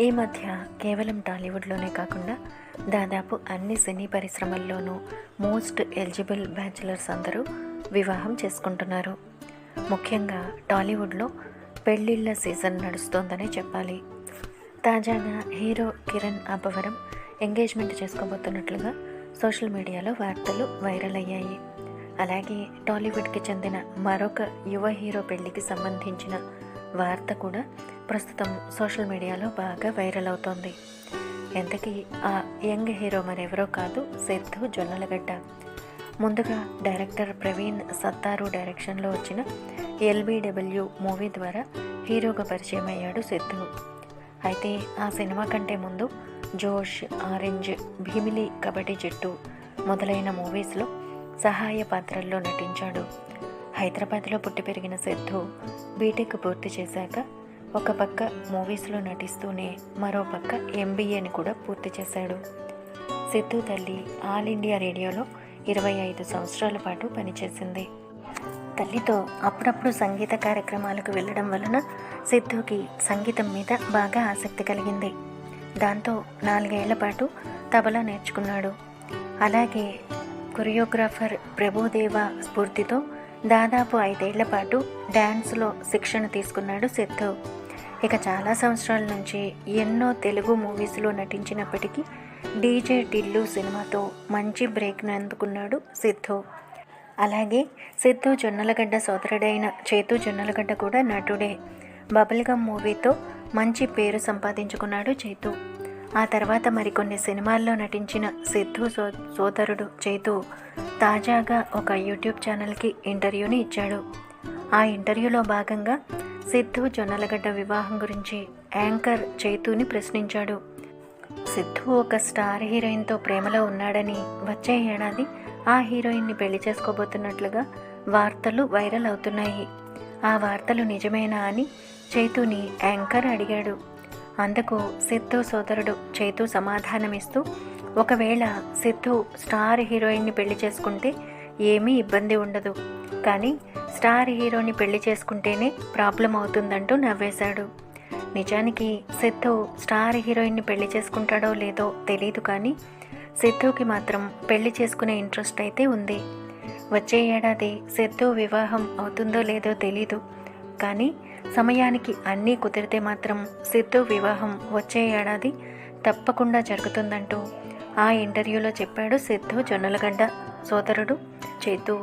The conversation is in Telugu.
ఈ మధ్య కేవలం టాలీవుడ్లోనే కాకుండా దాదాపు అన్ని సినీ పరిశ్రమల్లోనూ మోస్ట్ ఎలిజిబుల్ బ్యాచిలర్స్ అందరూ వివాహం చేసుకుంటున్నారు. ముఖ్యంగా టాలీవుడ్లో పెళ్ళిళ్ళ సీజన్ నడుస్తోందనే చెప్పాలి. తాజాగా హీరో కిరణ్ అబ్బవరం ఎంగేజ్మెంట్ చేసుకోబోతున్నట్లుగా సోషల్ మీడియాలో వార్తలు వైరల్ అయ్యాయి. అలాగే టాలీవుడ్కి చెందిన మరొక యువ హీరో పెళ్లికి సంబంధించిన వార్త కూడా ప్రస్తుతం సోషల్ మీడియాలో బాగా వైరల్ అవుతోంది. ఎంతకీ ఆ యంగ్ హీరో మరెవరో కాదు, సిద్ధు జొన్నలగడ్డ. ముందుగా డైరెక్టర్ ప్రవీణ్ సత్తారు డైరెక్షన్లో వచ్చిన LBW మూవీ ద్వారా హీరోగా పరిచయం అయ్యాడు సిద్ధు. అయితే ఆ సినిమా కంటే ముందు జోష్, ఆరెంజ్, భీమిలి, కబడ్డీ జట్టు మొదలైన మూవీస్లో సహాయ పాత్రల్లో నటించాడు. హైదరాబాద్లో పుట్టి పెరిగిన సిద్ధు బీటెక్ పూర్తి చేశాక ఒక పక్క మూవీస్లో నటిస్తూనే మరో పక్క MBAని కూడా పూర్తి చేశాడు. సిద్ధు తల్లి ఆల్ ఇండియా రేడియోలో 25 సంవత్సరాల పాటు పనిచేసింది. తల్లితో అప్పుడప్పుడు సంగీత కార్యక్రమాలకు వెళ్ళడం వలన సిద్ధుకి సంగీతం మీద బాగా ఆసక్తి కలిగింది. దాంతో 4 ఏళ్ల పాటు తబలా నేర్చుకున్నాడు. అలాగే కొరియోగ్రాఫర్ ప్రభుదేవా స్ఫూర్తితో దాదాపు 5 ఏళ్ల పాటు డ్యాన్స్లో శిక్షణ తీసుకున్నాడు సిద్ధు. ఇక చాలా సంవత్సరాల నుంచి ఎన్నో తెలుగు మూవీస్లో నటించినప్పటికీ డీజే టిల్లు సినిమాతో మంచి బ్రేక్ను అందుకున్నాడు సిద్ధు. అలాగే సిద్ధు జొన్నలగడ్డ సోదరుడైన చేతు జొన్నలగడ్డ కూడా నటుడే. బబుల్గమ్ మూవీతో మంచి పేరు సంపాదించుకున్నాడు చేతు. ఆ తర్వాత మరికొన్ని సినిమాల్లో నటించిన సిద్ధు సోదరుడు చేతు తాజాగా ఒక యూట్యూబ్ ఛానల్కి ఇంటర్వ్యూని ఇచ్చాడు. ఆ ఇంటర్వ్యూలో భాగంగా సిద్ధు జొన్నలగడ్డ వివాహం గురించి యాంకర్ చేతుని ప్రశ్నించాడు. సిద్ధు ఒక స్టార్ హీరోయిన్తో ప్రేమలో ఉన్నాడని, వచ్చే ఏడాది ఆ హీరోయిన్ని పెళ్లి చేసుకోబోతున్నట్లుగా వార్తలు వైరల్ అవుతున్నాయి. ఆ వార్తలు నిజమేనా అని చేతుని యాంకర్ అడిగాడు. అందుకు సిద్ధు సోదరుడు చేతు సమాధానమిస్తూ, ఒకవేళ సిద్ధు స్టార్ హీరోయిన్ని పెళ్లి చేసుకుంటే ఏమీ ఇబ్బంది ఉండదు, కానీ స్టార్ హీరోని పెళ్లి చేసుకుంటేనే ప్రాబ్లం అవుతుందంటూ నవ్వేశాడు. నిజానికి సిద్ధు స్టార్ హీరోయిన్ని పెళ్లి చేసుకుంటాడో లేదో తెలీదు, కానీ సిద్ధుకి మాత్రం పెళ్లి చేసుకునే ఇంట్రెస్ట్ అయితే ఉంది. వచ్చే ఏడాది సిద్ధు వివాహం అవుతుందో లేదో తెలీదు, కానీ సమయానికి అన్నీ కుదిరితే మాత్రం సిద్ధు వివాహం వచ్చే ఏడాది తప్పకుండా జరుగుతుందంటూ ఆ ఇంటర్వ్యూలో చెప్పాడు సిద్ధు జొన్నలగడ్డ సోదరుడు చేతు.